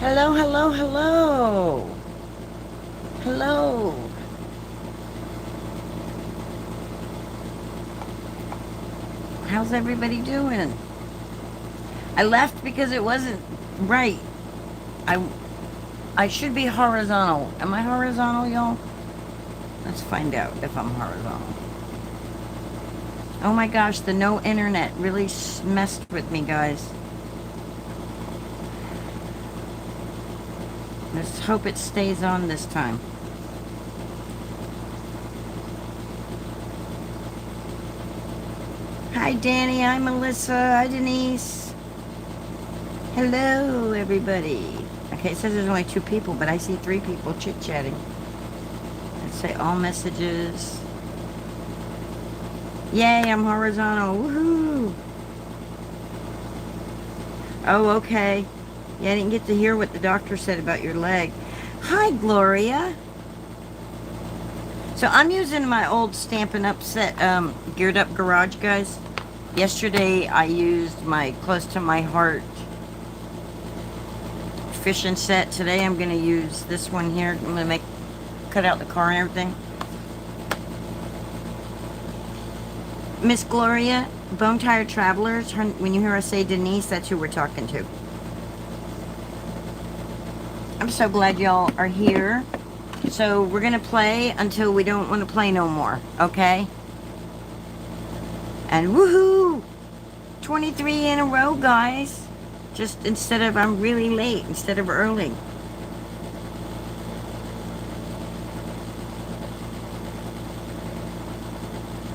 Hello, hello, hello. Hello. How's everybody doing? I left because it wasn't right. I I should be horizontal. Am I horizontal, y'all? Let's find out if I'm horizontal. Oh my gosh, the no internet really messed with me, guys. Let's hope it stays on this time. Hi, Danny. Hi, Melissa. Hi, Denise. Hello, everybody. Okay, it says there's only 2 people, but I see 3 people chit-chatting. Let's say all messages. Yay, I'm horizontal. Woohoo! Oh, okay. Yeah, I didn't get to hear what the doctor said about your leg. Hi, Gloria. So I'm using my old Stampin' Up set, Geared Up Garage, guys. Yesterday, I used my Close to My Heart fishing set. Today, I'm going to use this one here. I'm going to cut out the car and everything. Miss Gloria, Bone Tired Travelers, when you hear us say Denise, that's who we're talking to. I'm so glad y'all are here. So we're going to play until we don't want to play no more, okay? And woohoo! 23 in a row, guys. Just instead of, I'm really late, instead of early.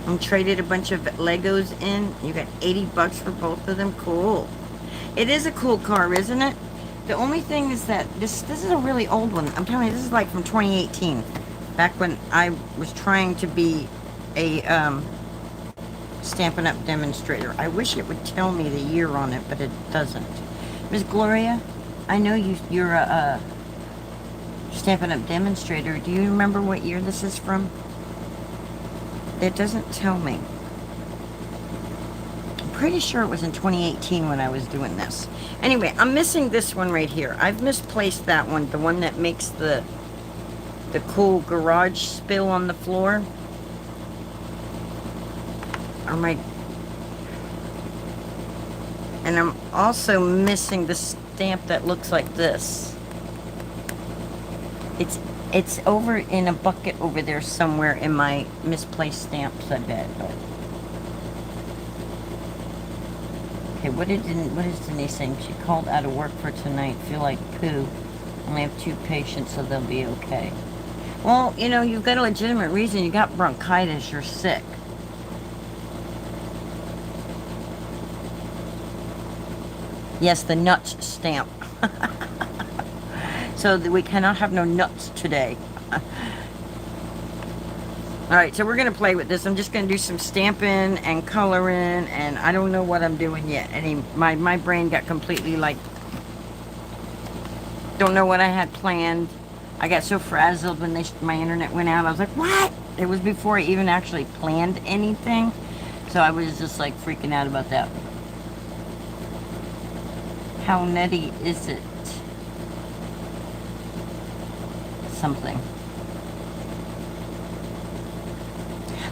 And traded a bunch of Legos in. You got 80 bucks for both of them. Cool. It is a cool car, isn't it? The only thing is that this is a really old one. I'm telling you, this is like from 2018. Back when I was trying to be a Stampin' Up! Demonstrator. I wish it would tell me the year on it, but it doesn't. Miss Gloria, I know you're a Stampin' Up! Demonstrator. Do you remember what year this is from? It doesn't tell me. I'm pretty sure it was in 2018 when I was doing this. Anyway, I'm missing this one right here. I've misplaced that one, the one that makes the cool garage spill on the floor. And I'm also missing the stamp that looks like this. It's over in a bucket over there somewhere in my misplaced stamps, I bet. Okay, what is Denise saying? She called out of work for tonight. Feel like poo. Only have 2 patients, so they'll be okay. Well, you know, you've got a legitimate reason. You got bronchitis. You're sick. Yes, the nuts stamp. So we cannot have no nuts today. Alright, so we're going to play with this. I'm just going to do some stamping and coloring, and I don't know what I'm doing yet. My brain got completely, like, don't know what I had planned. I got so frazzled when my internet went out. I was like, what? It was before I even actually planned anything. So I was just, like, freaking out about that. How nutty is it? Something.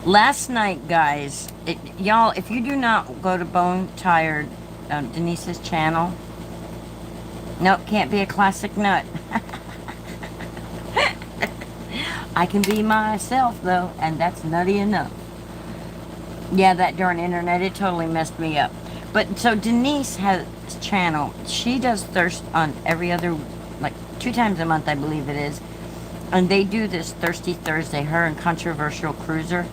Last night, guys, y'all, if you do not go to Bone Tired Denise's channel, nope, can't be a classic nut. I can be myself, though, and that's nutty enough. Yeah, that darn internet, it totally messed me up. But, so Denise has a channel. She does Thirst on every other, like, 2 times a month, I believe it is. And they do this Thirsty Thursday, her and Controversial Cruiser.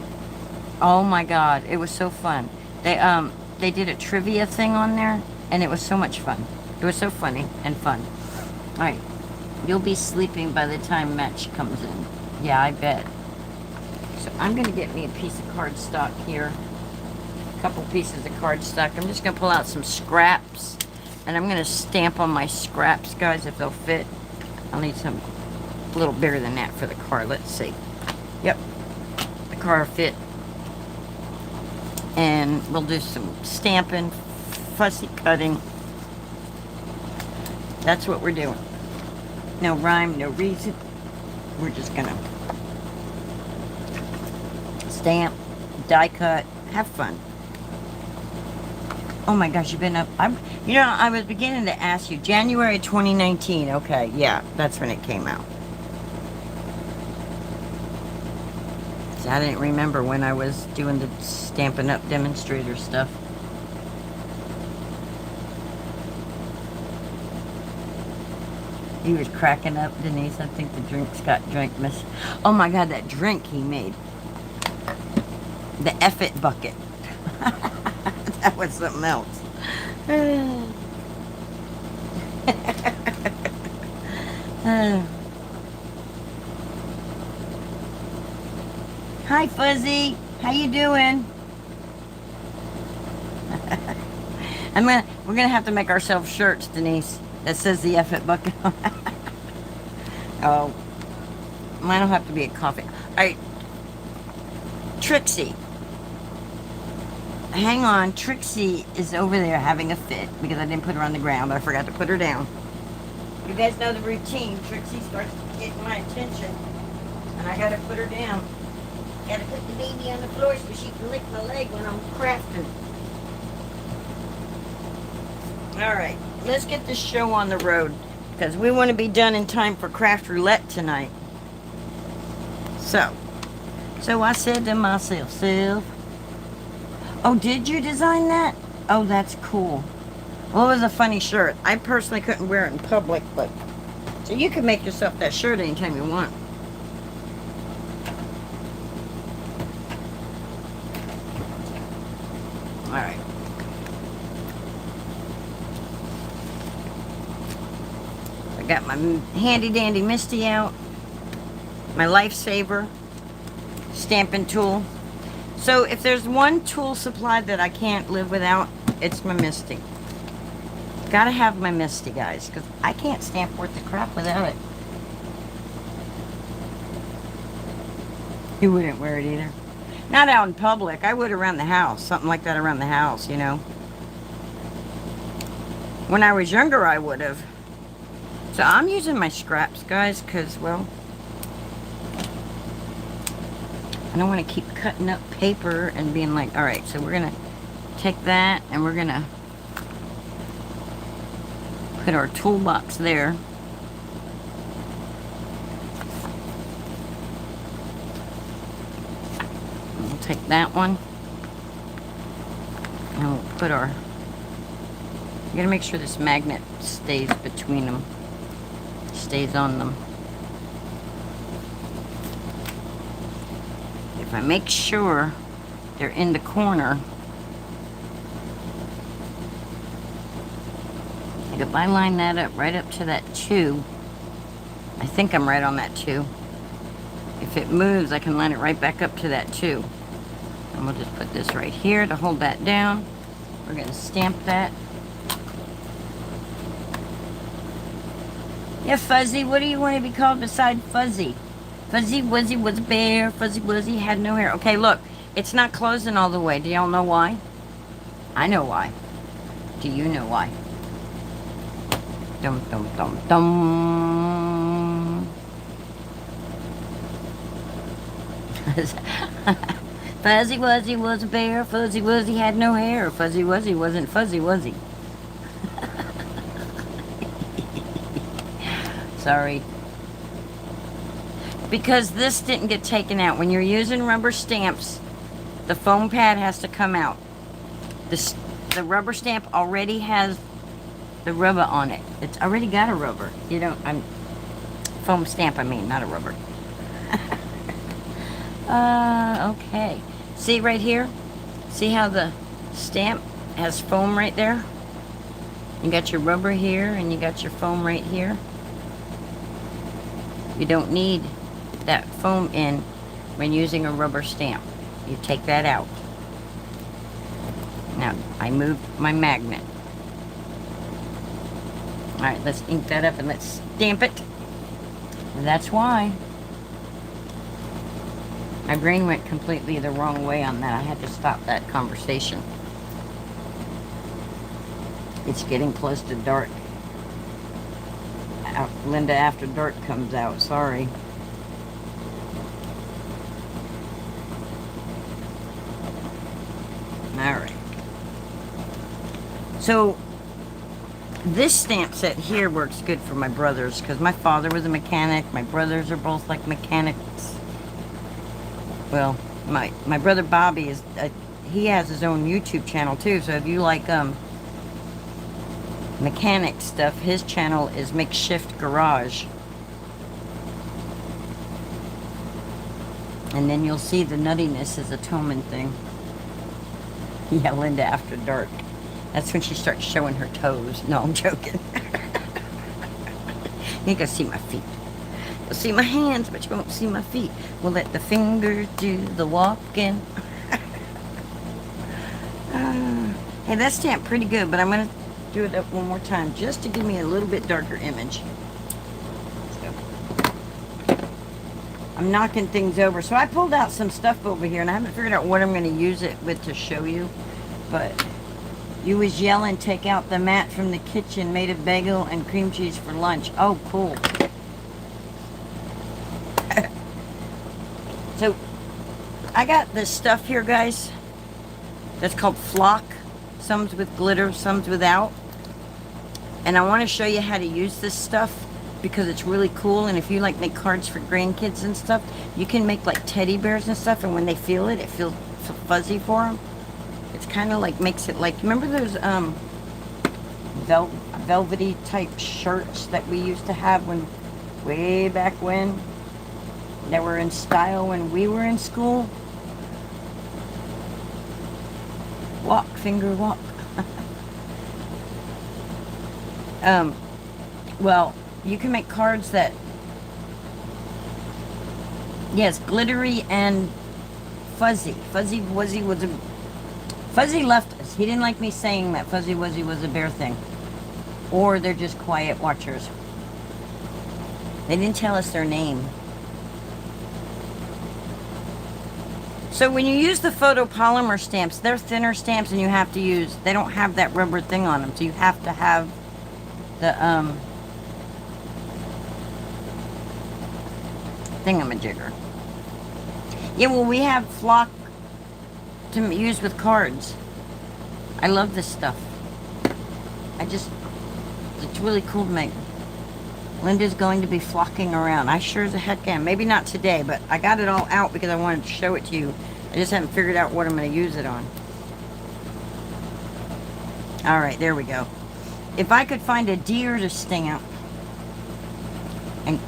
Oh my God, it was so fun. They did a trivia thing on there, and it was so much fun. It was so funny and fun. All right, you'll be sleeping by the time Match comes in. Yeah, I bet. So I'm gonna get me a piece of cardstock here. A couple pieces of cardstock. I'm just gonna pull out some scraps, and I'm gonna stamp on my scraps, guys, if they'll fit. I'll need some a little bigger than that for the car. Let's see. Yep, the car fit. And we'll do some stamping, fussy cutting. That's what we're doing. no rhyme, no reason. We're just gonna stamp, die cut, have fun. Oh my gosh, you've been up. I was beginning to ask you. January 2019. Okay, yeah, that's when it came out. So I didn't remember when I was doing the Stampin' Up! Demonstrator stuff. He was cracking up, Denise. I think the drinks got drank, miss. Oh my God, that drink he made. The F-it bucket. That was something else. Hi, Fuzzy. How you doing? We're gonna have to make ourselves shirts, Denise, that says the F-it bucket. Oh, mine will have to be a coffee. All right, Trixie. Hang on, Trixie is over there having a fit because I didn't put her on the ground. I forgot to put her down. You guys know the routine. Trixie starts getting my attention, and I gotta put her down. Gotta put the baby on the floor so she can lick my leg when I'm crafting. All right, let's get this show on the road because we want to be done in time for craft roulette tonight. So I said to myself, oh, did you design that? Oh, that's cool. Well, it was a funny shirt. I personally couldn't wear it in public, but so you can make yourself that shirt anytime you want. All right. I got my handy dandy Misty out, my lifesaver stamping tool. So if there's one tool supply that I can't live without, it's my Misty. Gotta have my Misty, guys, because I can't stamp worth the crap without it. You wouldn't wear it either. Not out in public. I would around the house. Something like that around the house, you know. When I was younger, I would have. So I'm using my scraps, guys, because, well, I don't want to keep cutting up paper and being like, all right, so we're going to take that and we're going to put our toolbox there. We'll take that one and we'll put our, you got to make sure this magnet stays between them, stays on them. If I make sure they're in the corner, if I line that up right up to that 2, I think I'm right on that 2. If it moves, I can line it right back up to that 2. And we'll just put this right here to hold that down. We're going to stamp that. Yeah, Fuzzy, what do you want to be called beside Fuzzy? Fuzzy Wuzzy was a bear. Fuzzy Wuzzy had no hair. Okay, look, it's not closing all the way. Do y'all know why? I know why. Do you know why? Dum dum dum dum. Fuzzy Wuzzy was a bear. Fuzzy Wuzzy had no hair. Fuzzy Wuzzy wasn't Fuzzy Wuzzy. Sorry. Because this didn't get taken out. When you're using rubber stamps, the foam pad has to come out. The rubber stamp already has the rubber on it. It's already got a rubber. You don't, foam stamp, I mean, not a rubber. Okay. See right here? See how the stamp has foam right there? You got your rubber here and you got your foam right here. You don't need that foam in when using a rubber stamp. You take that out. Now, I moved my magnet. Alright, let's ink that up and let's stamp it. And that's why my brain went completely the wrong way on that. I had to stop that conversation. It's getting close to dark. Linda After Dark comes out. Sorry. Alright. So, this stamp set here works good for my brothers because my father was a mechanic. My brothers are both like mechanics. Well, my brother Bobby is he has his own YouTube channel too. So if you like mechanic stuff, his channel is Makeshift Garage. And then you'll see the nuttiness is a Toman thing. Yeah, Linda After Dark. That's when she starts showing her toes. No, I'm joking. You can see my feet. You'll see my hands, but you won't see my feet. We'll let the fingers do the walking. Hey, that stamped pretty good, but I'm going to do it up one more time just to give me a little bit darker image. So, I'm knocking things over. So I pulled out some stuff over here, and I haven't figured out what I'm going to use it with to show you. But you was yelling, take out the mat from the kitchen, made a bagel and cream cheese for lunch. Oh, cool. So, I got this stuff here, guys, that's called flock. Some's with glitter, some's without. And I want to show you how to use this stuff because it's really cool. And if you like make cards for grandkids and stuff, you can make like teddy bears and stuff. And when they feel it, it feels fuzzy for them. It's kind of like makes it like, remember those velvety type shirts that we used to have when, way back when, that were in style when we were in school? Walk, finger walk. Well, you can make cards that, yes, glittery and fuzzy. Fuzzy Wuzzy was a, Fuzzy left us. He didn't like me saying that Fuzzy Wuzzy was a bear thing. Or they're just quiet watchers. They didn't tell us their name. So when you use the photopolymer stamps, they're thinner stamps and you have to use, they don't have that rubber thing on them. So you have to have the thingamajigger. Yeah, well, we have flock to use with cards. I love this stuff. It's really cool to make. Linda's going to be flocking around. I sure as a heck am. Maybe not today, but I got it all out because I wanted to show it to you. I just haven't figured out what I'm going to use it on. Alright, there we go. If I could find a deer to stamp, and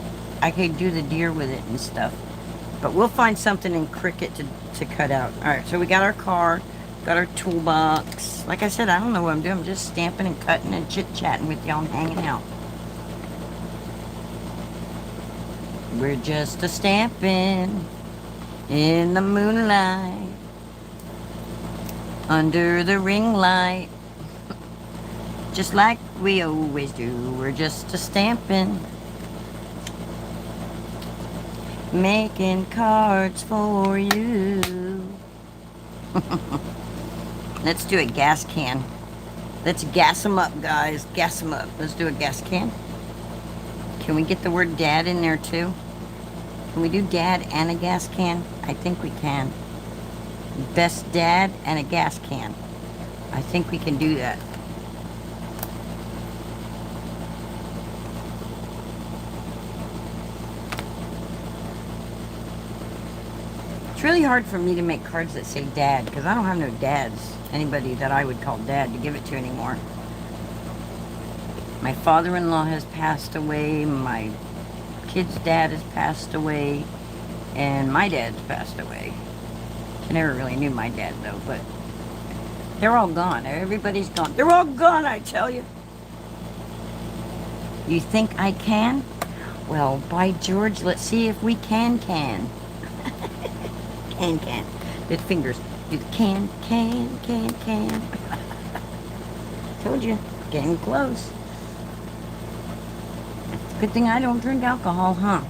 I could do the deer with it and stuff. But we'll find something in Cricut to cut out. Alright, so we got our car, got our toolbox. Like I said, I don't know what I'm doing. I'm just stamping and cutting and chit-chatting with y'all and hanging out. We're just a stamping in the moonlight, under the ring light, just like we always do. We're just a stamping, making cards for you. Let's do a gas can. Let's gas them up, guys. Gas them up. Let's do a gas can. Can we get the word dad in there too? Can we do dad and a gas can? I think we can. Best dad and a gas can. I think we can do that. It's really hard for me to make cards that say dad because I don't have no dads. Anybody that I would call dad to give it to anymore. My father-in-law has passed away. My kid's dad has passed away, and my dad's passed away. I never really knew my dad though, but they're all gone. Everybody's gone. They're all gone, I tell you. You think I can? Well, by George, let's see if we can. Can. The fingers. Do the can. Told you. Getting close. Good thing I don't drink alcohol, huh?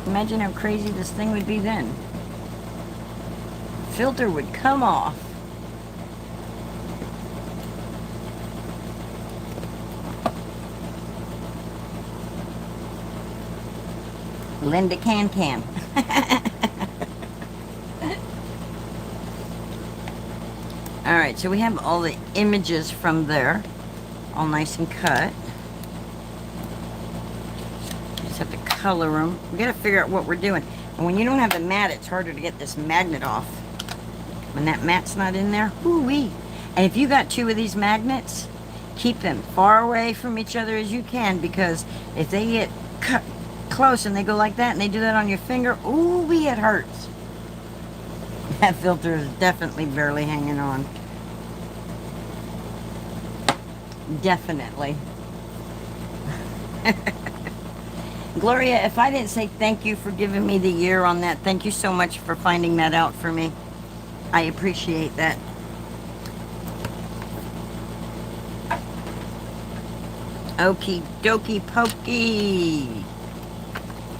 Imagine how crazy this thing would be then. Filter would come off. Linda Can Can. Alright, so we have all the images from there. All nice and cut. Just have to color them. We gotta figure out what we're doing. And when you don't have the mat, it's harder to get this magnet off. When that mat's not in there, whoo-wee. And if you got 2 of these magnets, keep them far away from each other as you can, because if they get cut close and they go like that and they do that on your finger, ooh-wee, it hurts. That filter is definitely barely hanging on. Definitely. Gloria, if I didn't say thank you for giving me the year on that, thank you so much for finding that out for me. I appreciate that. Okie dokie pokey.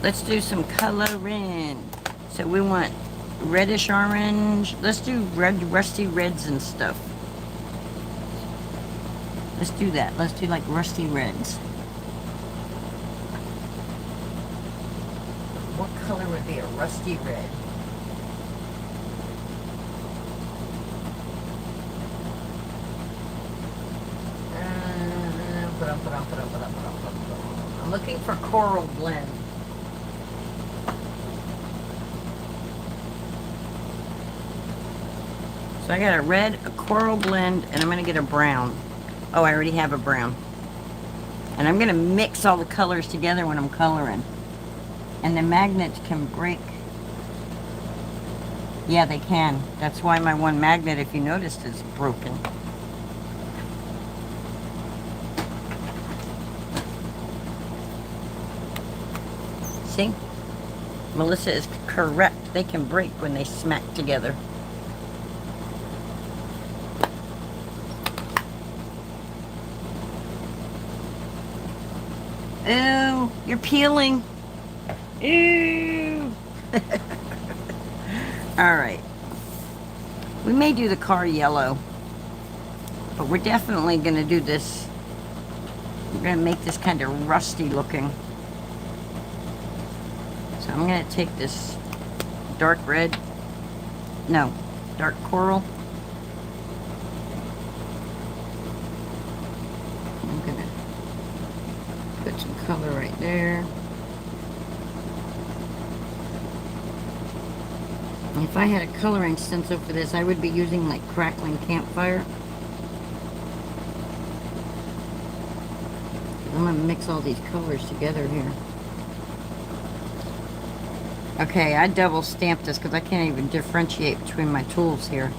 Let's do some coloring. So we want reddish orange. Let's do red, rusty reds and stuff. Let's do that. Let's do like rusty reds. What color would be a rusty red? I'm looking for coral blend. So I got a red, a coral blend, and I'm going to get a brown. Oh, I already have a brown. And I'm going to mix all the colors together when I'm coloring. And the magnets can break. Yeah, they can. That's why my one magnet, if you noticed, is broken. See? Melissa is correct. They can break when they smack together. Ooh, you're peeling. Ooh. Alright. We may do the car yellow. But we're definitely going to do this. We're going to make this kind of rusty looking. So I'm going to take this dark red. No, dark coral. I'm going to put some color right there. If I had a coloring stencil for this, I would be using like crackling campfire. I'm going to mix all these colors together here. Okay, I double stamped this because I can't even differentiate between my tools here.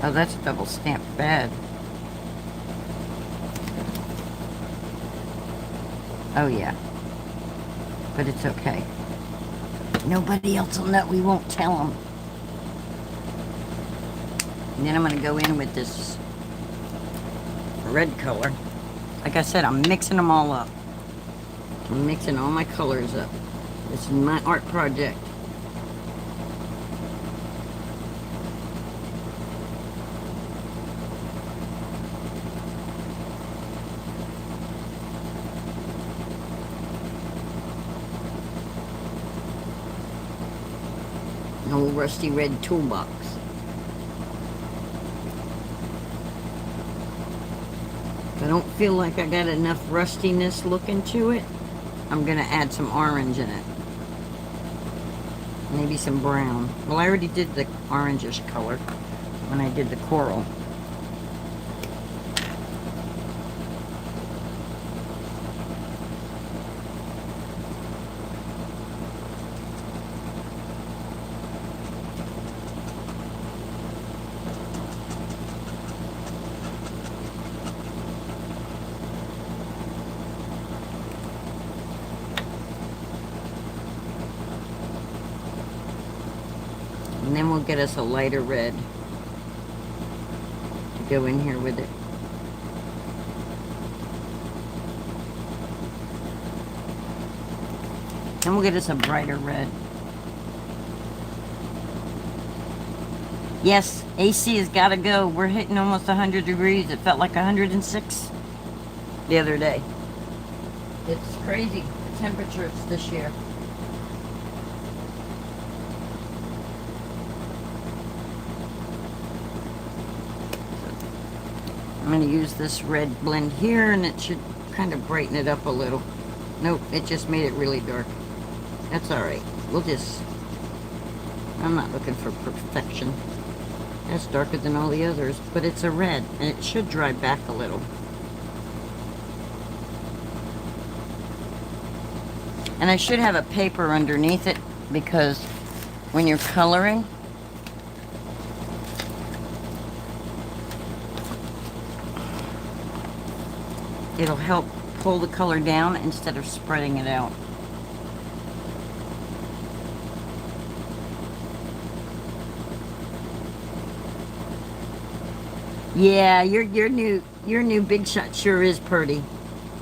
Oh, that's double stamped bad. Oh yeah. But it's okay. Nobody else will know. We won't tell them. And then I'm going to go in with this red color. Like I said, I'm mixing them all up. I'm mixing all my colors up. This is my art project. An old rusty red toolbox. If I don't feel like I got enough rustiness looking to it, I'm going to add some orange in it. Maybe some brown. Well, I already did the orangish color when I did the coral. And then we'll get us a lighter red to go in here with it. And we'll get us a brighter red. Yes, AC has got to go. We're hitting almost 100 degrees. It felt like 106 the other day. It's crazy. It's temperatures this year. I'm going to use this red blend here, and it should kind of brighten it up a little. Nope, it just made it really dark. That's alright. We'll just... I'm not looking for perfection. That's darker than all the others, but it's a red, and it should dry back a little. And I should have a paper underneath it, because when you're coloring, it'll help pull the color down instead of spreading it out. Yeah, your new Big Shot sure is pretty.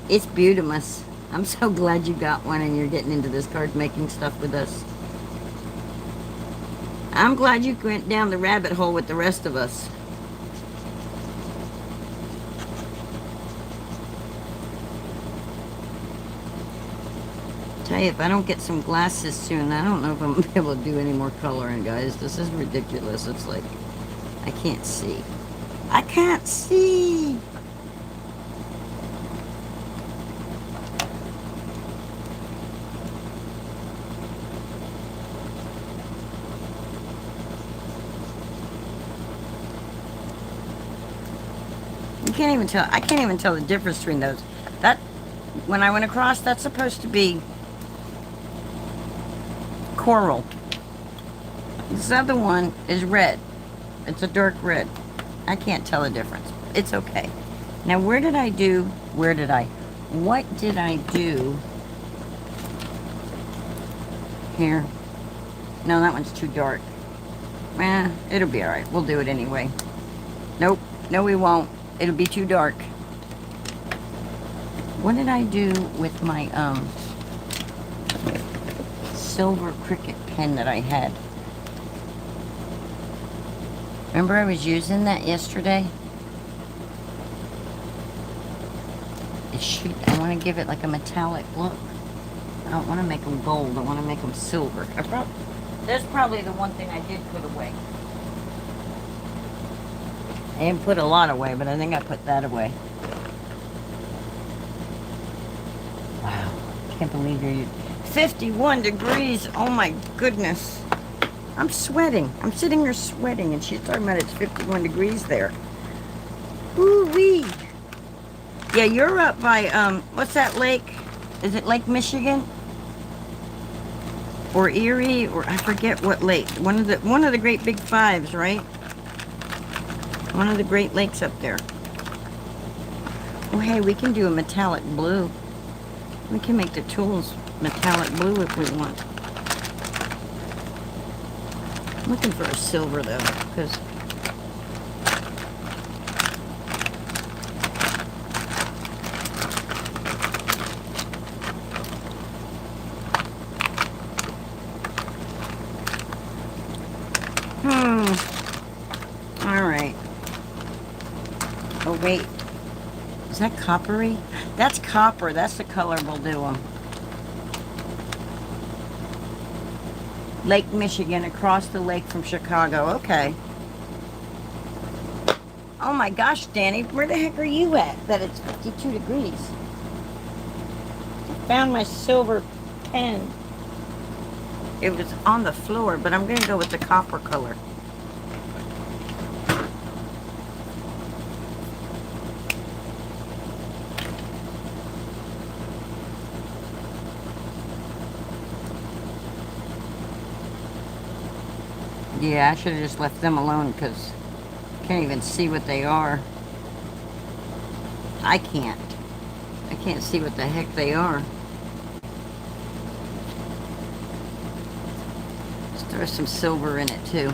It's beautimous. I'm so glad you got one and you're getting into this card making stuff with us. I'm glad you went down the rabbit hole with the rest of us. Tell you, if I don't get some glasses soon, I don't know if I'm gonna be able to do any more coloring, guys. This is ridiculous. It's like, I can't see. I can't see. You can't even tell. I can't even tell the difference between those. That, when I went across, that's supposed to be coral. This other one is red. It's a dark red. I can't tell the difference. It's okay. Now, what did I do here? No, that one's too dark. It'll be alright. We'll do it anyway. Nope. No, we won't. It'll be too dark. What did I do with my silver Cricut pen that I had? Remember I was using that yesterday? I want to give it like a metallic look. I don't want to make them gold. I want to make them silver. That's probably the one thing I did put away. I didn't put a lot away, but I think I put that away. Wow. Can't believe you're 51 degrees. Oh my goodness. I'm sweating. I'm sitting here sweating, and she's talking about it's 51 degrees there. Woo-wee. Yeah, you're up by, what's that lake? Is it Lake Michigan? Or Erie? Or I forget what lake. One of the great big fives, right? One of the Great Lakes up there. Oh, hey, we can do a metallic blue. We can make the tools metallic blue if we want. I'm looking for a silver, though, because... All right. Oh, wait. Is that coppery? That's copper. That's the color we'll do them. Lake Michigan, across the lake from Chicago. Okay. Oh my gosh, Danny, where the heck are you at that it's 52 degrees? I found my silver pen. It was on the floor, but I'm going to go with the copper color. Yeah, I should have just left them alone because I can't even see what they are. I can't see what the heck they are. Let's throw some silver in it too.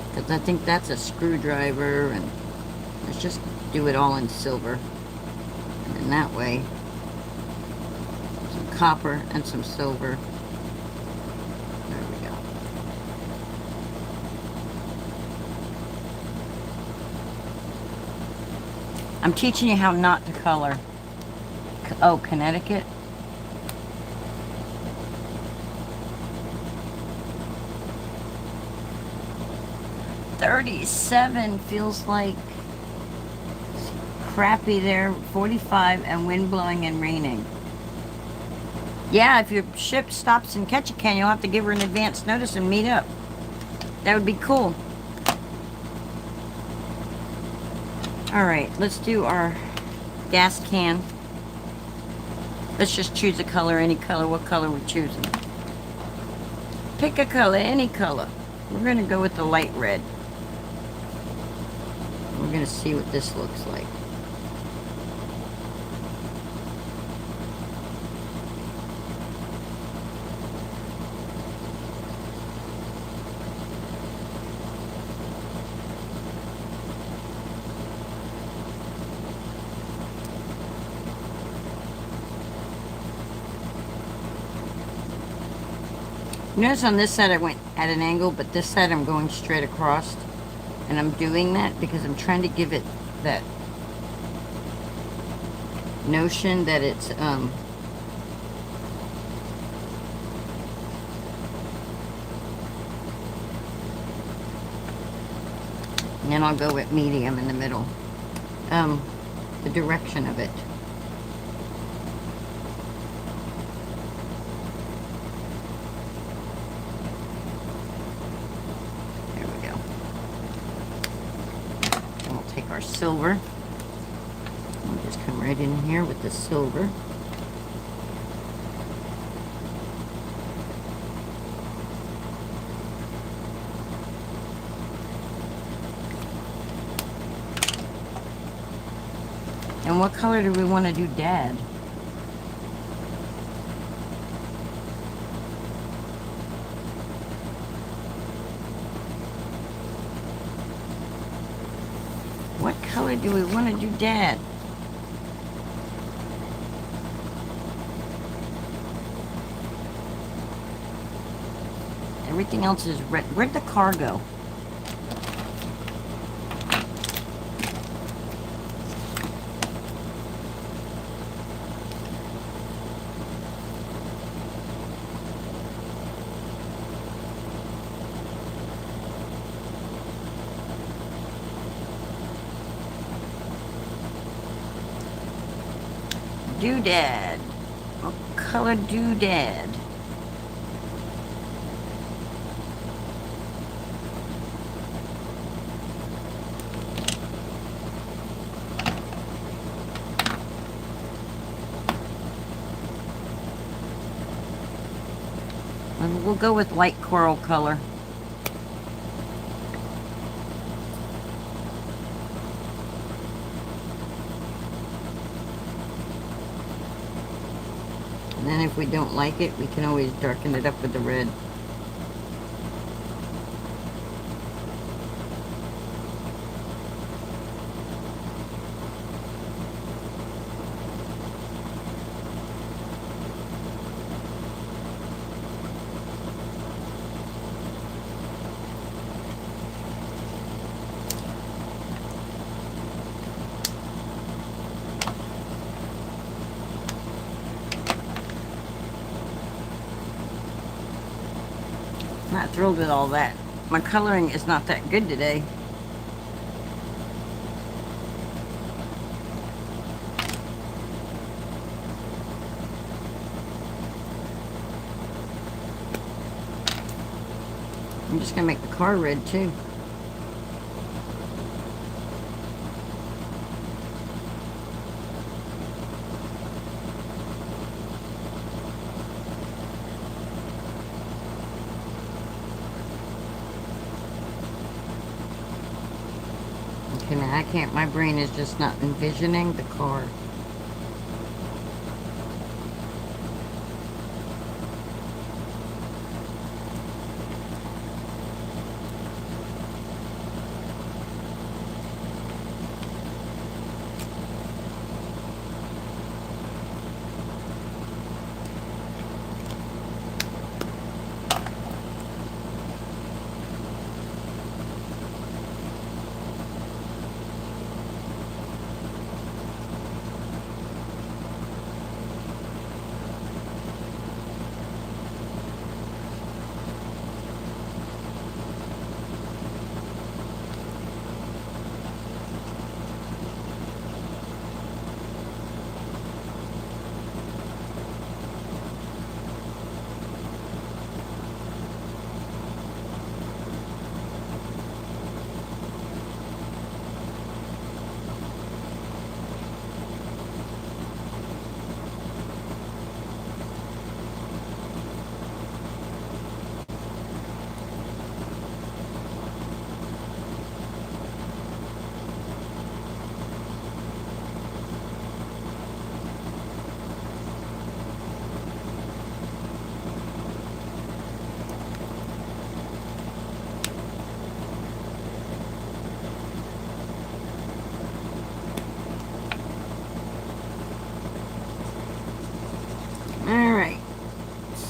Because I think that's a screwdriver, and let's just do it all in silver. And in that way, some copper and some silver. I'm teaching you how not to color. Oh, Connecticut. $37 feels like crappy there. 45 and wind blowing and raining. Yeah, if your ship stops in Ketchikan, you'll have to give her an advance notice and meet up. That would be cool. Alright, let's do our gas can. Let's just choose a color, any color. What color we're choosing? Pick a color, any color. We're going to go with the light red. We're going to see what this looks like. Notice on this side I went at an angle, but this side I'm going straight across. And I'm doing that because I'm trying to give it that notion that it's, and then I'll go with medium in the middle. The direction of it. Our silver. We'll just come right in here with the silver. And what color do we want to do Dad? What color do we want to do Dad? Everything else is red. Where'd the car go? Doodad. What color doodad? We'll go with light coral color. And then if we don't like it, we can always darken it up with the red. Not thrilled with all that. My coloring is not that good today. I'm just gonna make the car red too. Okay, now I can't, my brain is just not envisioning the car.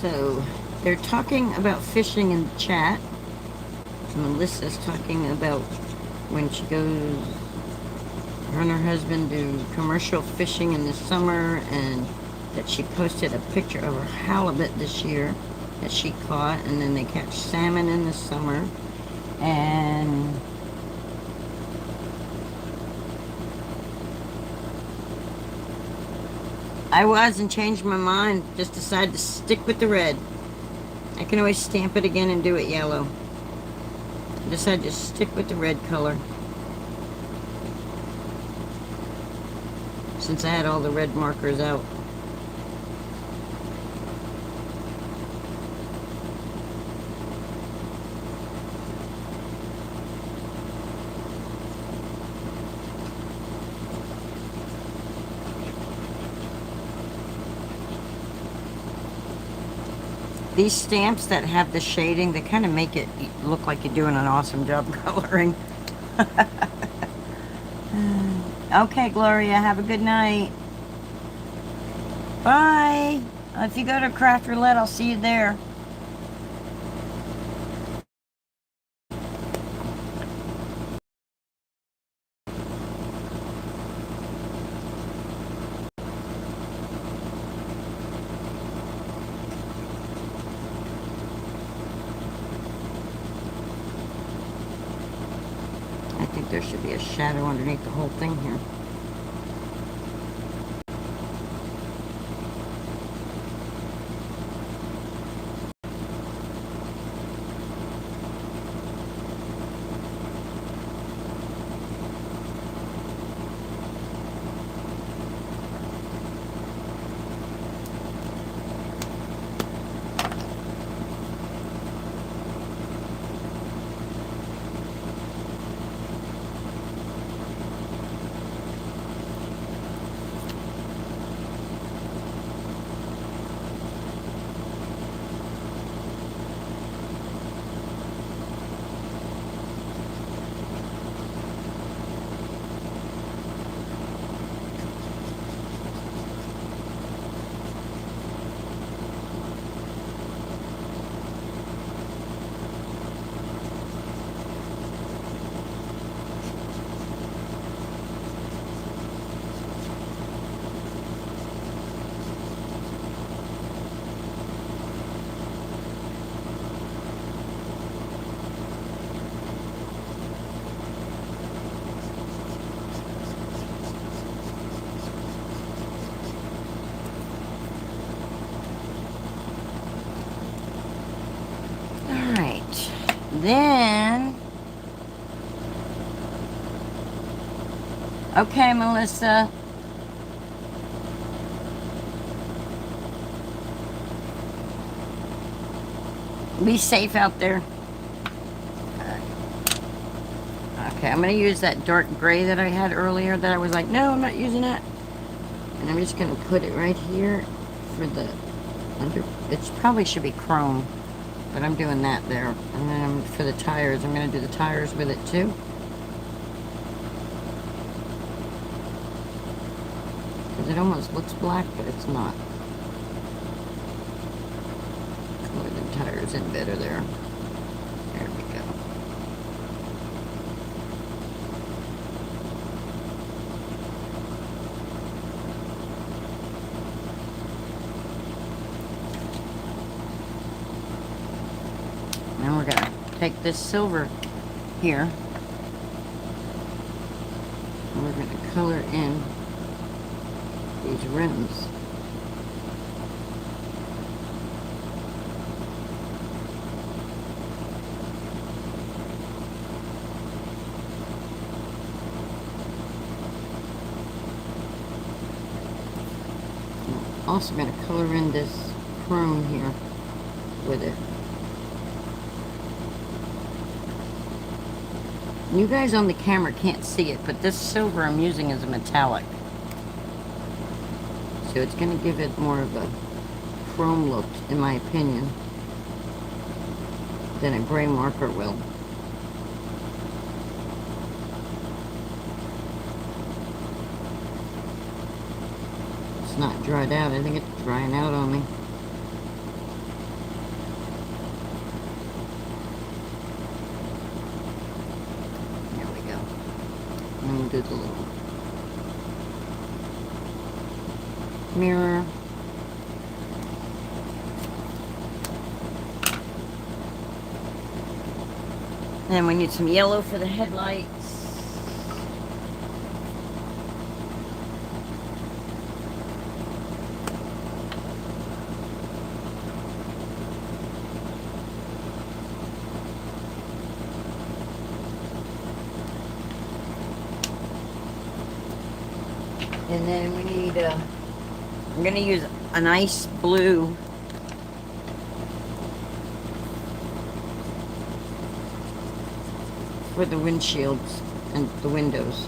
So, they're talking about fishing in the chat. Melissa's talking about when she goes, her and her husband do commercial fishing in the summer, and that she posted a picture of her halibut this year that she caught, and then they catch salmon in the summer. And I was and changed my mind, just decided to stick with the red. I can always stamp it again and do it yellow. I decided to stick with the red color, since I had all the red markers out. These stamps that have the shading, they kind of make it look like you're doing an awesome job coloring. Okay, Gloria, have a good night. Bye. If you go to Craft Roulette, I'll see you there. I think there should be a shadow underneath the whole thing here. Then, okay, Melissa. Be safe out there. Okay, I'm going to use that dark gray that I had earlier that I was like, no, I'm not using that. And I'm just going to put it right here for the under. It probably should be chrome. But I'm doing that there. And then for the tires, I'm going to do the tires with it too. Because it almost looks black, but it's not. Color the tires in better there. There we go. Now we're going to take this silver here, and we're going to color in these rims. I'm also going to color in this chrome here with it. You guys on the camera can't see it, but this silver I'm using is a metallic. So it's going to give it more of a chrome look, in my opinion, than a gray marker will. It's not dried out. I think it's drying out on me. do the little mirror. Then we need some yellow for the headlights. And then we need, I'm going to use a nice blue for the windshields and the windows.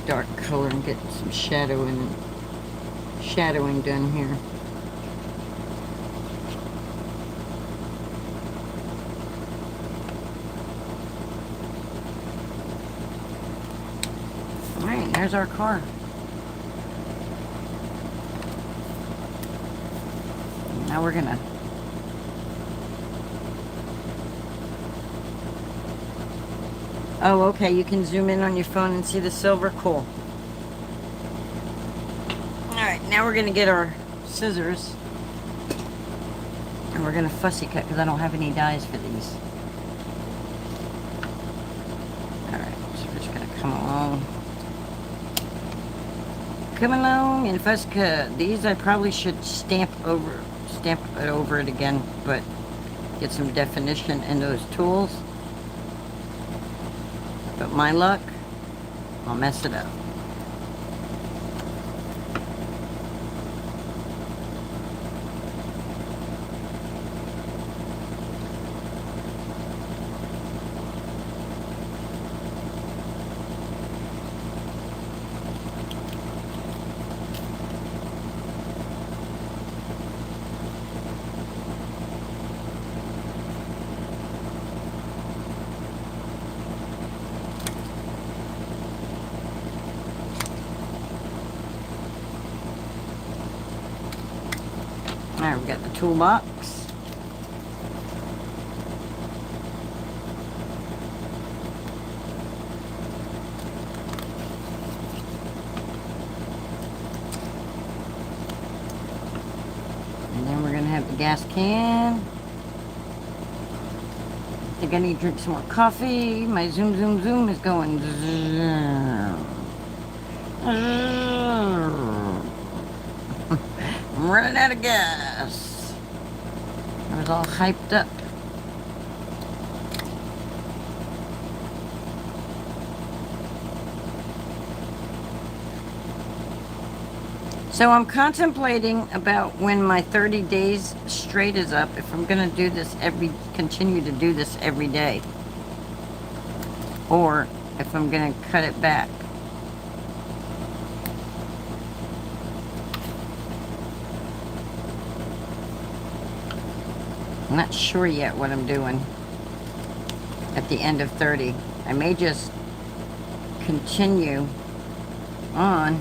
Dark color and get some shadowing done here. All right, there's our car. Now we're gonna oh, okay, you can zoom in on your phone and see the silver. Cool. Alright, now we're going to get our scissors. And we're going to fussy cut because I don't have any dies for these. Alright, so we're just going to come along. Come along and fussy cut. These I probably should stamp it over it again, but get some definition in those tools. But my luck, I'll mess it up. Alright, we got the toolbox. And then we're going to have the gas can. I think I need to drink some more coffee. My zoom is going zoom. I'm running out of gas. I was all hyped up. So I'm contemplating about when my 30 days straight is up, if I'm going to do this continue to do this every day. Or if I'm going to cut it back. I'm not sure yet what I'm doing at the end of 30. I may just continue on.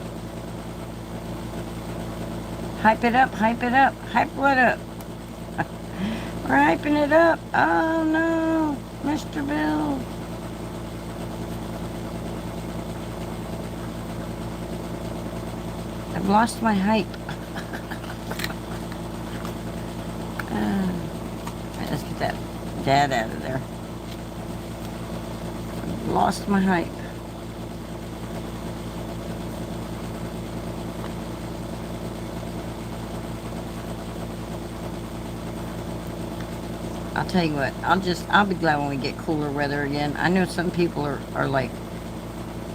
Hype it up, hype it up. Hype what up? We're hyping it up. Oh no, Mr. Bill. I've lost my hype. Let's get that dad out of there. Lost my hype. I'll tell you what, I'll be glad when we get cooler weather again. I know some people are like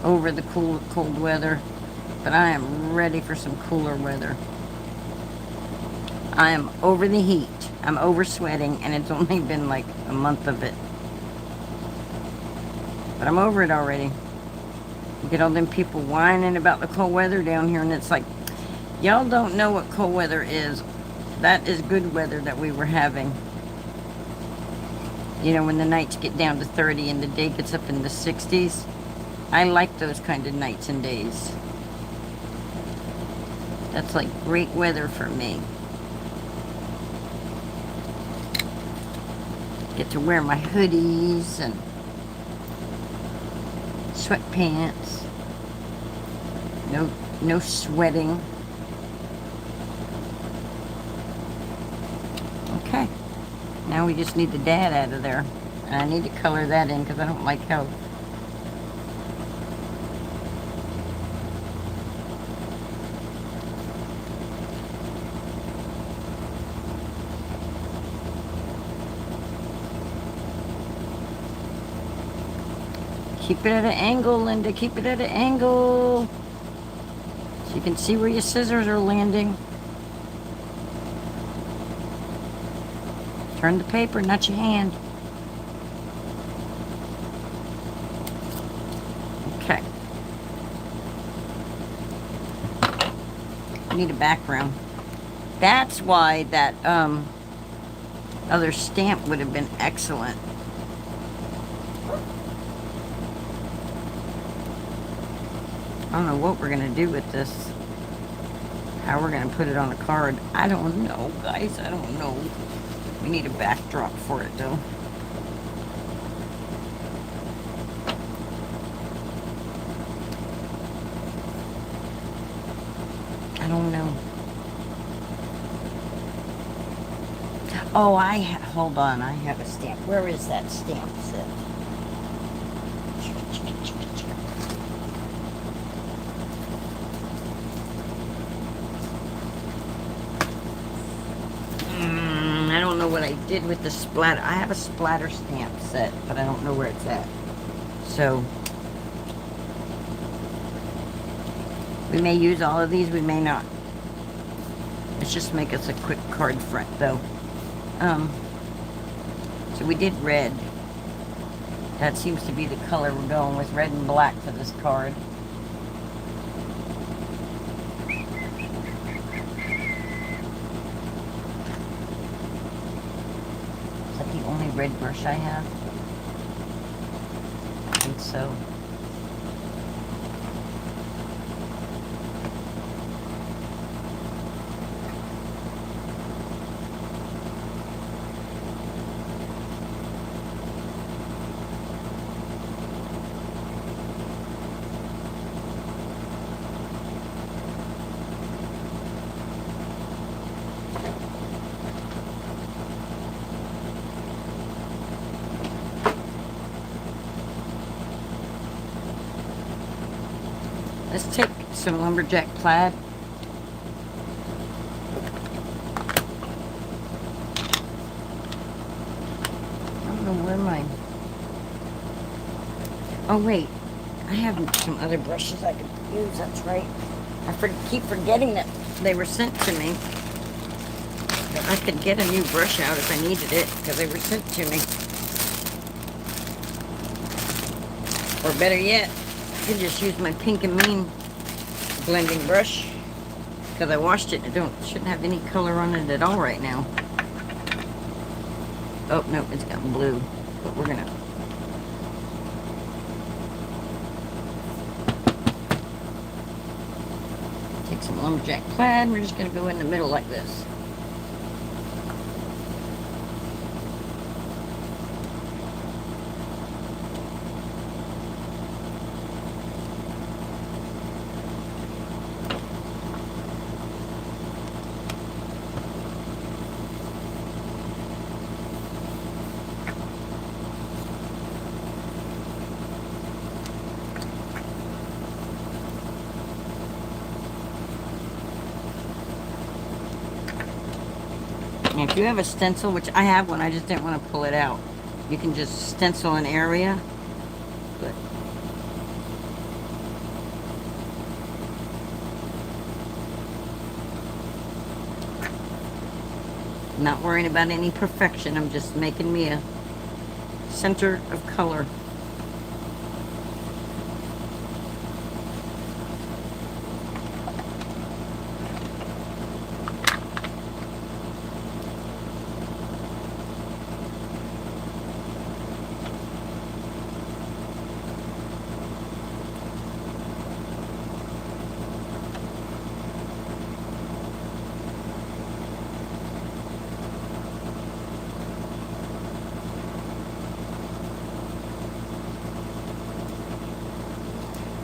over the cold weather, but I am ready for some cooler weather. I am over the heat. I'm over sweating, and it's only been like a month of it. But I'm over it already. You get all them people whining about the cold weather down here, and it's like, y'all don't know what cold weather is. That is good weather that we were having. You know, when the nights get down to 30 and the day gets up in the 60s. I like those kind of nights and days. That's like great weather for me. Get to wear my hoodies and sweatpants. No sweating. Okay. Now we just need the dad out of there. And I need to color that in because I don't like how... Keep it at an angle, Linda. Keep it at an angle. So you can see where your scissors are landing. Turn the paper, not your hand. Okay. I need a background. That's why that other stamp would have been excellent. I don't know what we're gonna do with this. How we're gonna put it on a card. I don't know, guys. I don't know. We need a backdrop for it, though. I don't know. Oh, hold on. I have a stamp. Where is that stamp set? I don't know what I did with the splatter. I have a splatter stamp set, but I don't know where it's at. So, we may use all of these, we may not. Let's just make us a quick card front, though. So we did red. That seems to be the color we're going with, red and black for this card. Only red brush I have. I think so. Let's take some lumberjack plaid. I don't know where mine. Oh wait, I have some other brushes I could use. That's right. I keep forgetting that they were sent to me. That I could get a new brush out if I needed it because they were sent to me. Or better yet, I could just use my Pink and Mean blending brush because I washed it and it shouldn't have any color on it at all right now. Oh no, it's got blue, but we're gonna take some lumberjack plaid and we're just gonna go in the middle like this. And if you have a stencil, which I have one, I just didn't want to pull it out. You can just stencil an area. But I'm not worrying about any perfection. I'm just making me a center of color.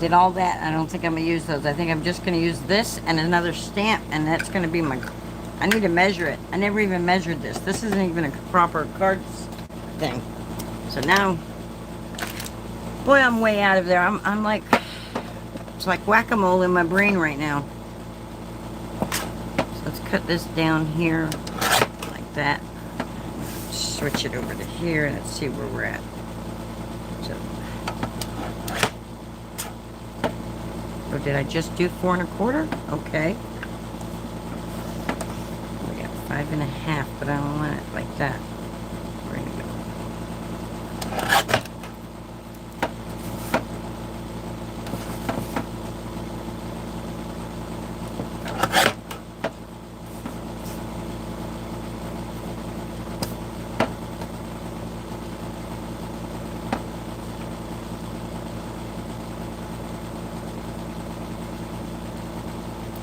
did all that. I don't think I'm going to use those. I think I'm just going to use this and another stamp, and that's going to be my... I need to measure it. I never even measured this. This isn't even a proper cards thing. So now, boy, I'm way out of there. I'm like, it's like whack-a-mole in my brain right now. So let's cut this down here like that. Switch it over to here, and let's see where we're at. So, oh, did I just do 4 1/4? Okay. We got 5 1/2, but I don't want it like that. We're gonna go.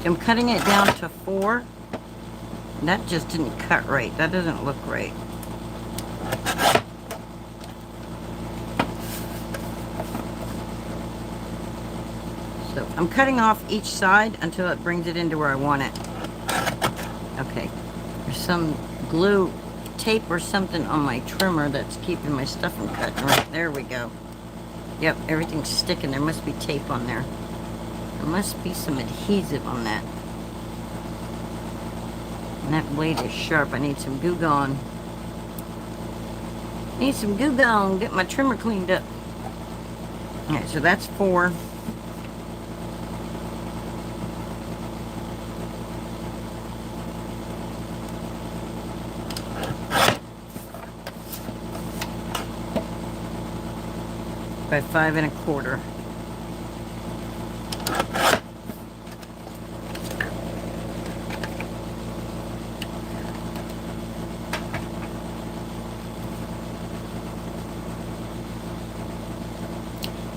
I'm cutting it down to 4. That just didn't cut right. That doesn't look right. So I'm cutting off each side until it brings it into where I want it. Okay. There's some glue, tape or something on my trimmer that's keeping my stuff from cutting right. There we go. Yep, everything's sticking. There must be tape on there. There must be some adhesive on that. And that blade is sharp. I need some goo gone. Need some goo gone. Get my trimmer cleaned up. Alright, so that's 4. By 5 1/4.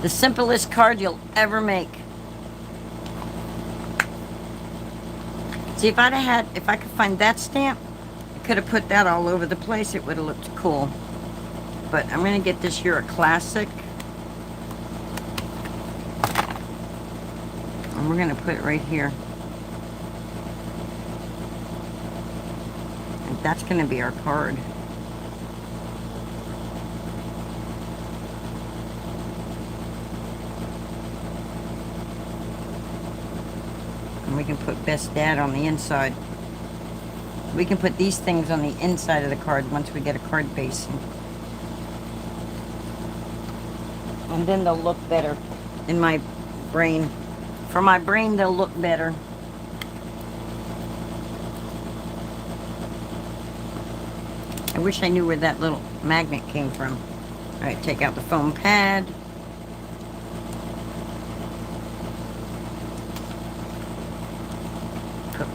The simplest card you'll ever make. See, if I could find that stamp, I could have put that all over the place. It would have looked cool. But I'm going to get this here a classic. And we're going to put it right here. And that's going to be our card. And we can put Best Dad on the inside. We can put these things on the inside of the card once we get a card base. And then they'll look better in my brain. For my brain, they'll look better. I wish I knew where that little magnet came from. Alright, take out the foam pad.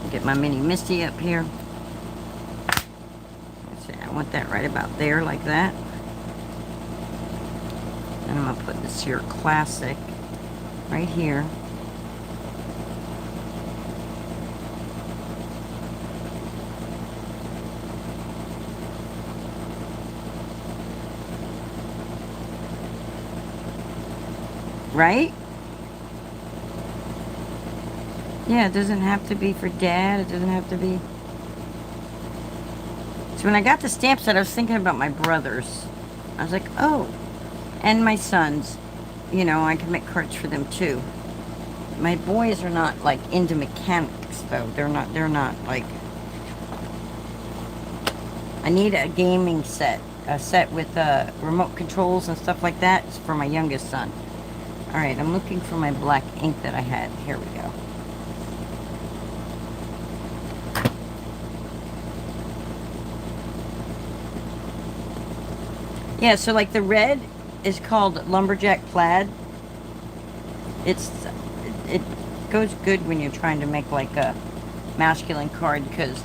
Get my mini Misty up here. I want that right about there, like that. And I'm going to put this here classic right here. Right? Yeah, it doesn't have to be for Dad. It doesn't have to be... So when I got the stamp set, I was thinking about my brothers. I was like, oh, and my sons. You know, I can make cards for them too. My boys are not like into mechanics though. They're not like... I need a gaming set. A set with remote controls and stuff like that. It's for my youngest son. Alright, I'm looking for my black ink that I had. Here we go. Yeah, so like the red is called Lumberjack Plaid. It goes good when you're trying to make like a masculine card because,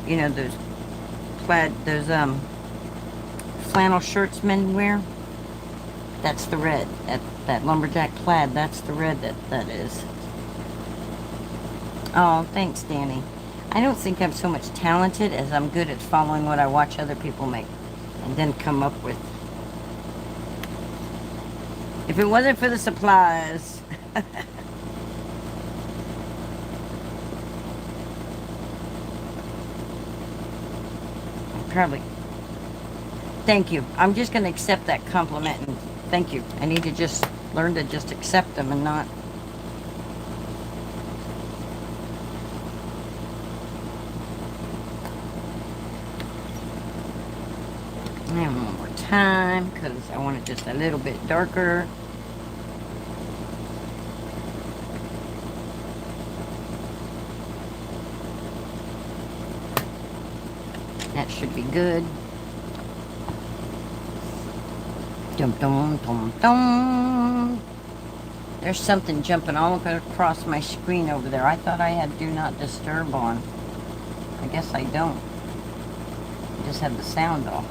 you know, those plaid, those flannel shirts men wear. That's the red. That Lumberjack Plaid, that's the red that is. Oh, thanks, Danny. I don't think I'm so much talented as I'm good at following what I watch other people make and then come up with. If it wasn't for the supplies, Probably. Thank you. I'm just going to accept that compliment and thank you. I need to just learn to just accept them and not. And one more time because I want it just a little bit darker. That should be good. Dum dum dum dum. There's something jumping all across my screen over there. I thought I had Do Not Disturb on. I guess I don't. I just have the sound off.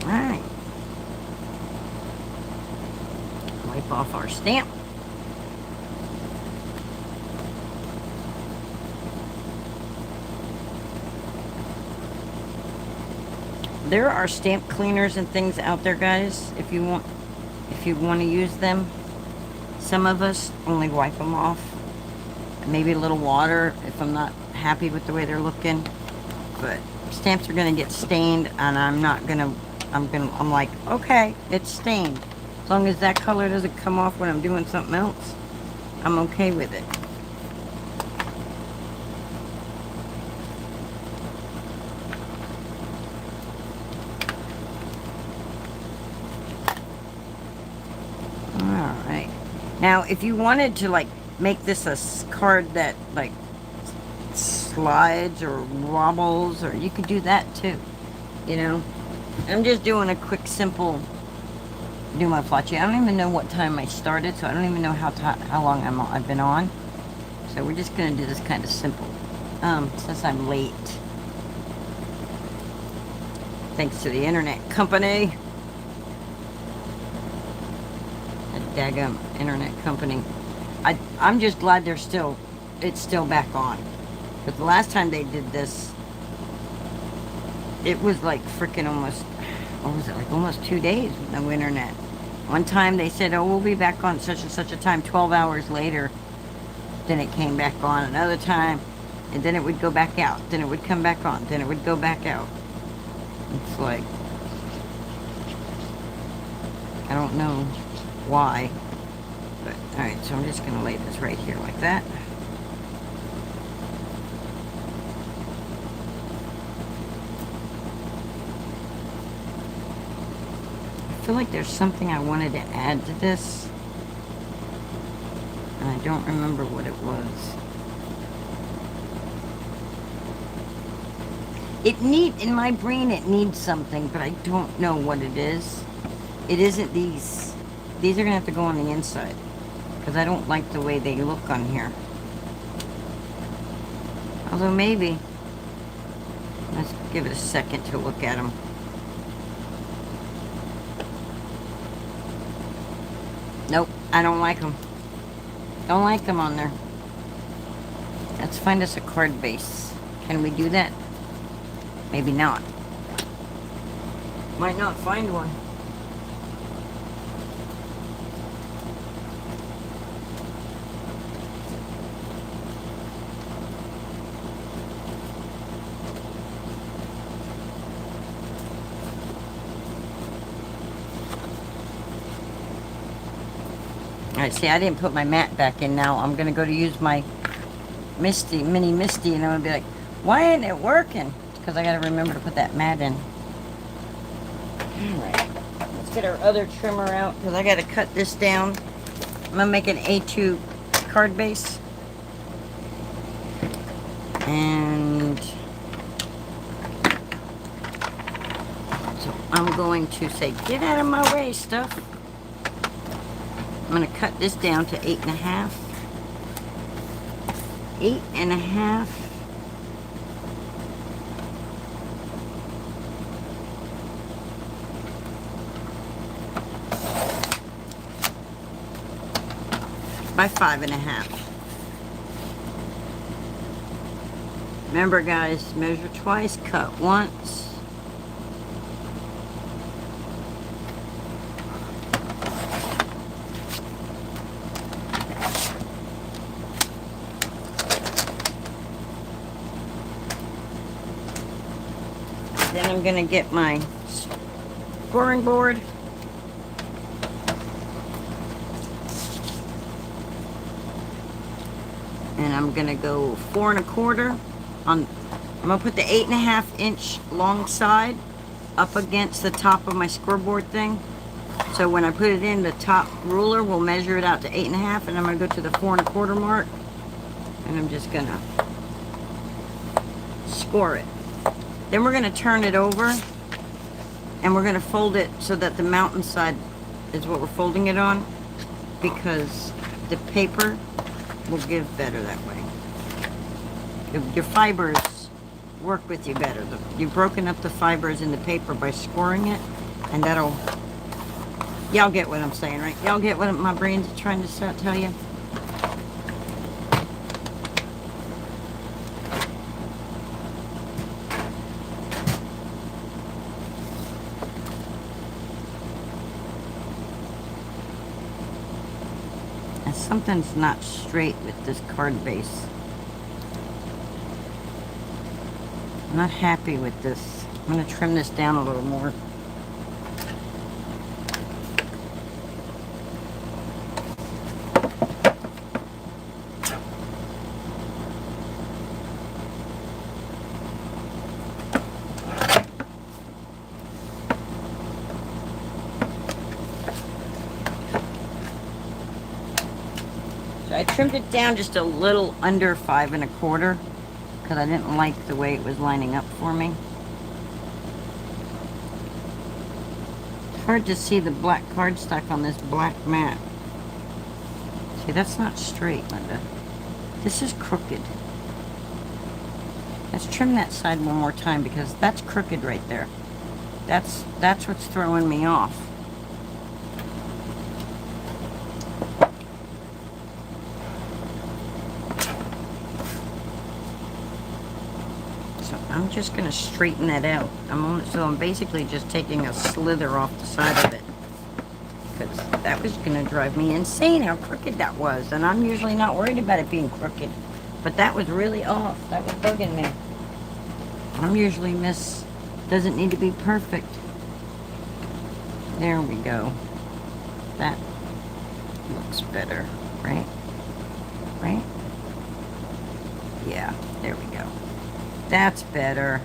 Alright. Wipe off our stamp. There are stamp cleaners and things out there, guys, if you want to use them. Some of us only wipe them off. Maybe a little water if I'm not happy with the way they're looking. But stamps are gonna get stained and I'm like, okay, it's stained. As long as that color doesn't come off when I'm doing something else, I'm okay with it. Alright. Now, if you wanted to, like, make this a card that, like, slides or wobbles, or you could do that too, you know. I'm just doing a quick, simple do my flotchy. I don't even know what time I started, so I don't even know how long I've been on. So we're just gonna do this kind of simple, since I'm late. Thanks to the internet company. That daggum internet company. I'm just glad it's still back on. But the last time they did this, it was like freaking almost, what was it, like almost 2 days with no internet. One time they said, oh, we'll be back on such and such a time. 12 hours later, then it came back on. Another time, and then it would go back out. Then it would come back on. Then it would go back out. It's like, I don't know why. But, alright, so I'm just going to lay this right here like that. I feel like there's something I wanted to add to this, and I don't remember what it was. In my brain it needs something, but I don't know what it is. It isn't these. These are going to have to go on the inside, because I don't like the way they look on here. Although maybe. Let's give it a second to look at them. Nope, I don't like them. Don't like them on there. Let's find us a card base. Can we do that? Maybe not. Might not find one. Alright, see, I didn't put my mat back in now. I'm going to go to use my mini Misty, and I'm going to be like, why ain't it working? Because I got to remember to put that mat in. Alright, let's get our other trimmer out, because I got to cut this down. I'm going to make an A2 card base. And so I'm going to say, get out of my way, stuff. I'm going to cut this down to 8.5. 8.5. By 5.5. Remember, guys, measure twice, cut once. Then I'm going to get my scoring board. And I'm going to go 4 1/4 on. I'm going to put the 8.5 inch long side up against the top of my scoreboard thing. So when I put it in, the top ruler will measure it out to 8.5, and I'm going to go to the 4 1/4 mark, and I'm just going to score it. Then we're going to turn it over, and we're going to fold it so that the mountain side is what we're folding it on, because the paper will give better that way. Your fibers work with you better. You've broken up the fibers in the paper by scoring it, and that'll... Y'all get what I'm saying, right? Y'all get what my brain's trying to tell you? And something's not straight with this card base. I'm not happy with this. I'm going to trim this down a little more. So I trimmed it down just a little under 5 1/4 because I didn't like the way it was lining up for me. It's hard to see the black cardstock on this black mat. See, that's not straight, Linda. This is crooked. Let's trim that side one more time because that's crooked right there. That's what's throwing me off. I'm just going to straighten that out. So I'm basically just taking a slither off the side of it, because that was going to drive me insane how crooked that was. And I'm usually not worried about it being crooked, but that was really off. That was bugging me. I'm usually doesn't need to be perfect. There we go. That looks better, right? Right? Yeah, there we go. That's better.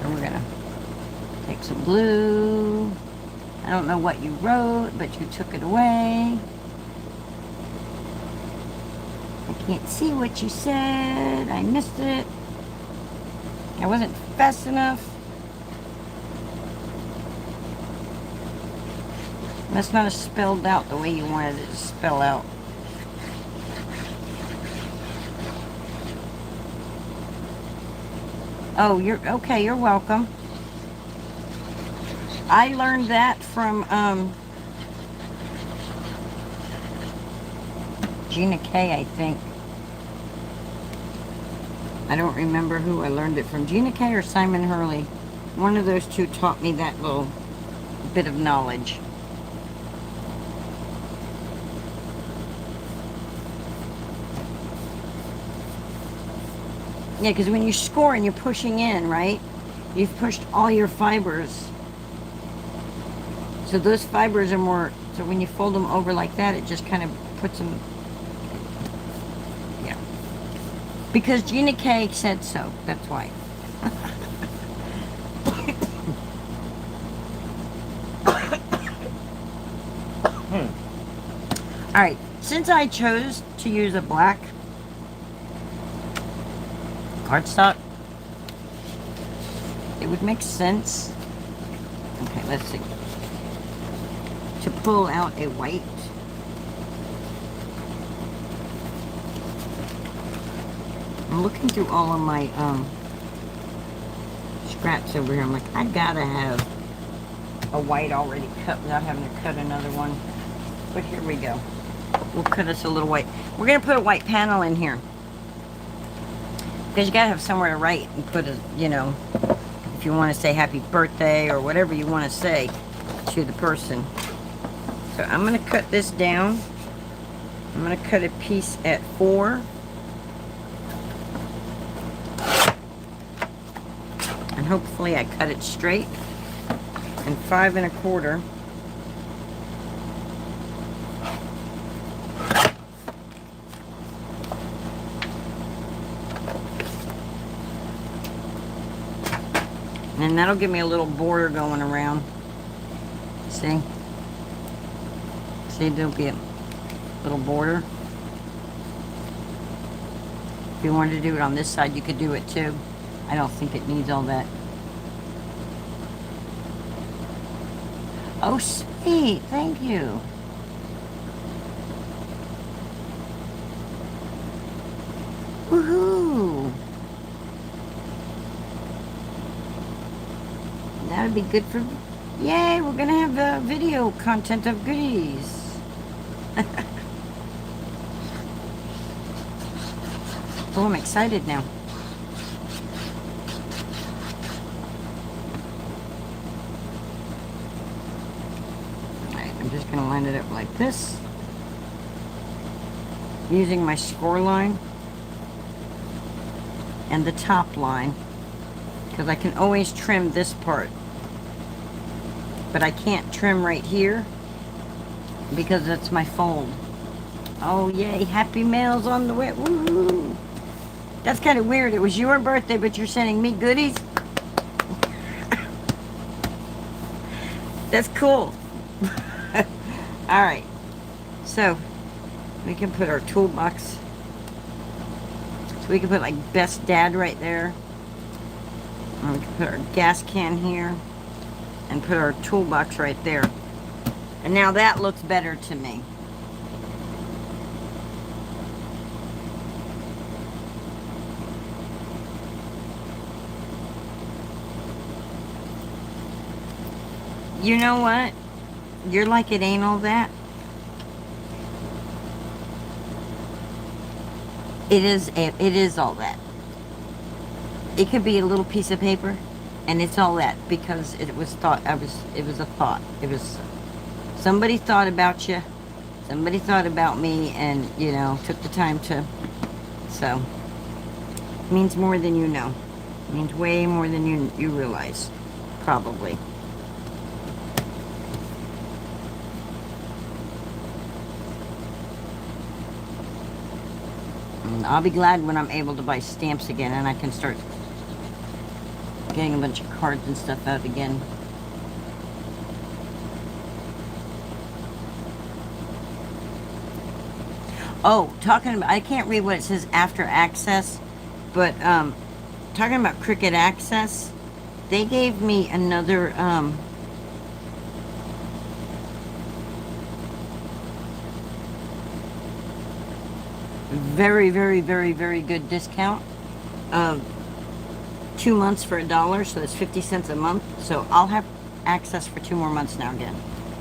So we're gonna take some glue. I don't know what you wrote, but you took it away. I can't see what you said. I missed it. I wasn't fast enough. Must not have spelled out the way you wanted it to spell out. Oh, you're okay. You're welcome. I learned that from Gina K, I think. I don't remember who I learned it from. Gina K or Simon Hurley. One of those two taught me that little bit of knowledge. Yeah, because when you score and you're pushing in, right? You've pushed all your fibers. So those fibers are more, so when you fold them over like that, it just kind of puts them, yeah. Because Gina K said so, that's why. All right, since I chose to use a black cardstock, it would make sense. Okay, let's see. To pull out a white. I'm looking through all of my scraps over here. I'm like, I gotta have a white already cut without having to cut another one. But here we go. We'll cut us a little white. We're gonna put a white panel in here, because you gotta have somewhere to write and put a, you know, if you want to say happy birthday or whatever you want to say to the person. So I'm gonna cut this down. I'm gonna cut a piece at 4. hopefully I cut it straight. And 5 1/4. And that'll give me a little border going around. See? See, there'll be a little border. If you wanted to do it on this side, you could do it too. I don't think it needs all that. Oh, sweet. Thank you. Woohoo. That would be good for... Yay, we're going to have video content of goodies. Oh, I'm excited now. Alright, I'm just going to line it up like this. Using my score line and the top line. Because I can always trim this part. But I can't trim right here because that's my fold. Oh yay, happy mail's on the way. Woo! That's kind of weird. It was your birthday, but you're sending me goodies. That's cool. Alright. So we can put our toolbox. So we can put like best dad right there. And we can put our gas can here. And put our toolbox right there. And now that looks better to me. You know what? You're like it ain't all that. It is all that. It could be a little piece of paper. And it's all that because it was thought. It was a thought. It was somebody thought about you, somebody thought about me, and you know took the time to. So it means more than you know. It means way more than you realize, probably. And I'll be glad when I'm able to buy stamps again and I can start getting a bunch of cards and stuff out again. Oh, talking about, I can't read what it says after access, but talking about Cricket Access, they gave me another very, very, very, very good discount. 2 months for $1, so that's 50 cents a month. So I'll have access for 2 more months now again.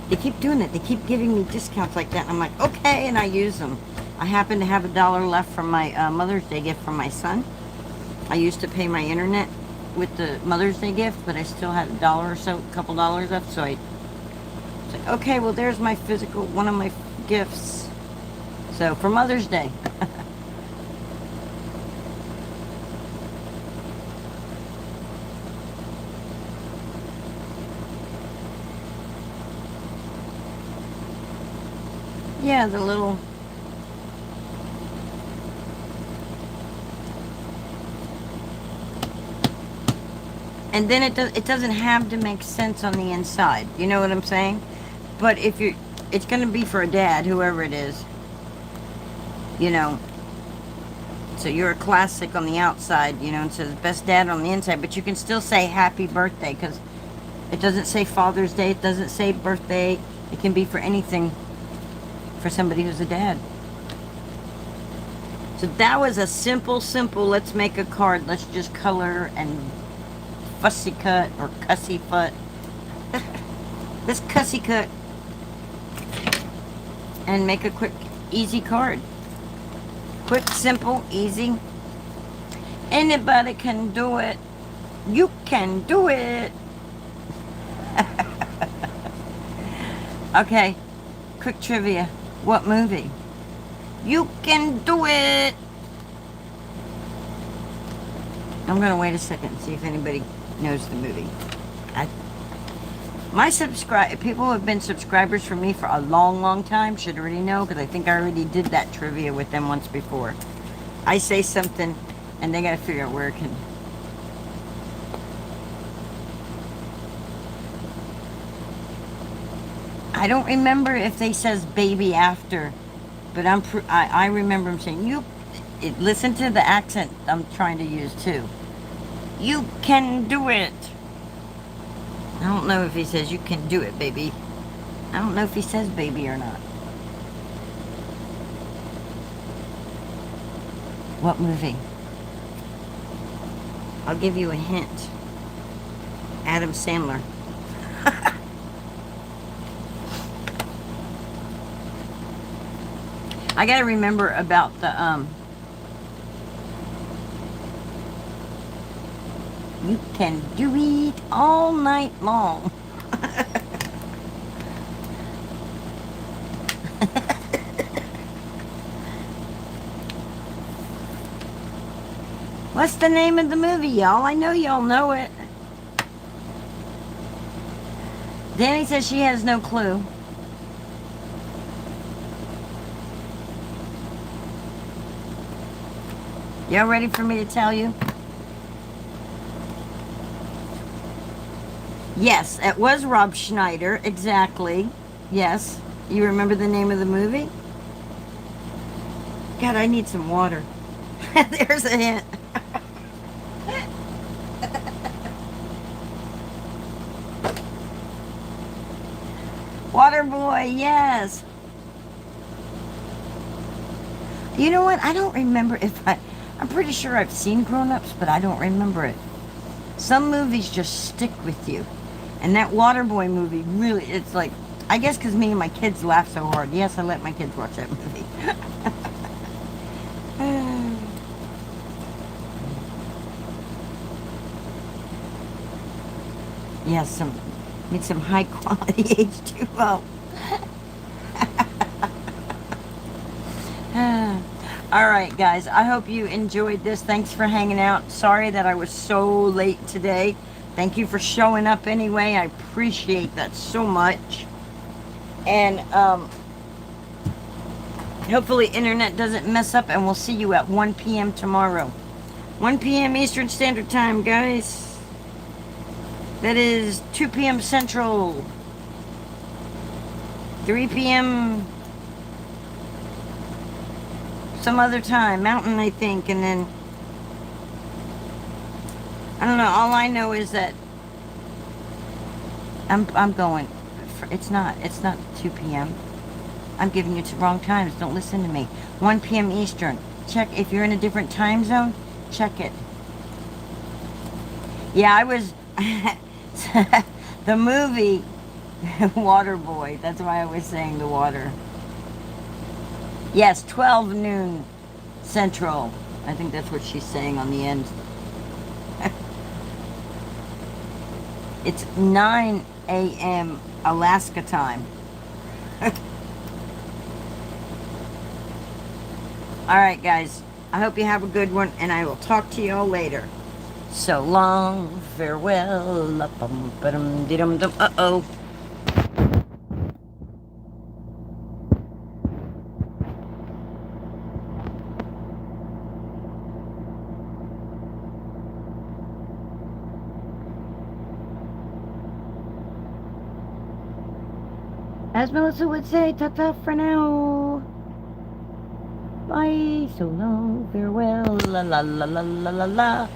They keep doing it. They keep giving me discounts like that. And I'm like, okay, and I use them. I happen to have $1 left from my Mother's Day gift from my son. I used to pay my internet with the Mother's Day gift, but I still had $1 or so, a couple dollars left. So I was like, okay, well, there's my physical, one of my gifts. So for Mother's Day. Yeah, the little... And then it doesn't have to make sense on the inside. You know what I'm saying? But if you... It's going to be for a dad, whoever it is. You know. So you're a classic on the outside, you know, and says best dad on the inside. But you can still say happy birthday because it doesn't say Father's Day. It doesn't say birthday. It can be for anything. For somebody who's a dad. So that was a simple, let's make a card. Let's just color and fussy cut or cussy cut. Let's cussy cut and make a quick, easy card. Quick, simple, easy. Anybody can do it. You can do it. Okay, quick trivia. What movie? You can do it. I'm gonna wait a second and see if anybody knows the movie. People who have been subscribers for me for a long, long time should already know, because I think I already did that trivia with them once before. I say something, and they gotta figure out where it can. I don't remember if they says baby after, but I remember him saying listen to the accent I'm trying to use too. You can do it. I don't know if he says you can do it, baby. I don't know if he says baby or not. What movie? I'll give you a hint. Adam Sandler. I gotta remember about the you can do it all night long. What's the name of the movie, y'all? I know y'all know it. Danny says she has no clue. Y'all ready for me to tell you? Yes, it was Rob Schneider, exactly. Yes. You remember the name of the movie? God, I need some water. There's a hint. Waterboy, yes. You know what? I don't remember I'm pretty sure I've seen Grown Ups, but I don't remember it. Some movies just stick with you. And that Waterboy movie really, it's like, I guess because me and my kids laugh so hard. Yes, I let my kids watch that movie. Yes, need some high quality H2O. All right, guys, I hope you enjoyed this. Thanks for hanging out. Sorry that I was so late today. Thank you for showing up anyway. I appreciate that so much. And hopefully internet doesn't mess up, and we'll see you at 1 p.m. tomorrow. 1 p.m. Eastern Standard Time, guys. That is 2 p.m. Central. 3 p.m. some other time. Mountain, I think. And then I don't know. All I know is that I'm going. It's not 2 p.m. I'm giving you wrong times. Don't listen to me. 1 p.m. Eastern. Check if you're in a different time zone. Check it. Yeah, I was the movie Waterboy. That's why I was saying the water. Yes, 12 noon Central. I think that's what she's saying on the end. It's 9 a.m. Alaska time. Alright, guys. I hope you have a good one, and I will talk to you all later. So long, farewell. Uh-oh. As Melissa would say, ta-ta for now. Bye. So long, farewell. La la la la la la la.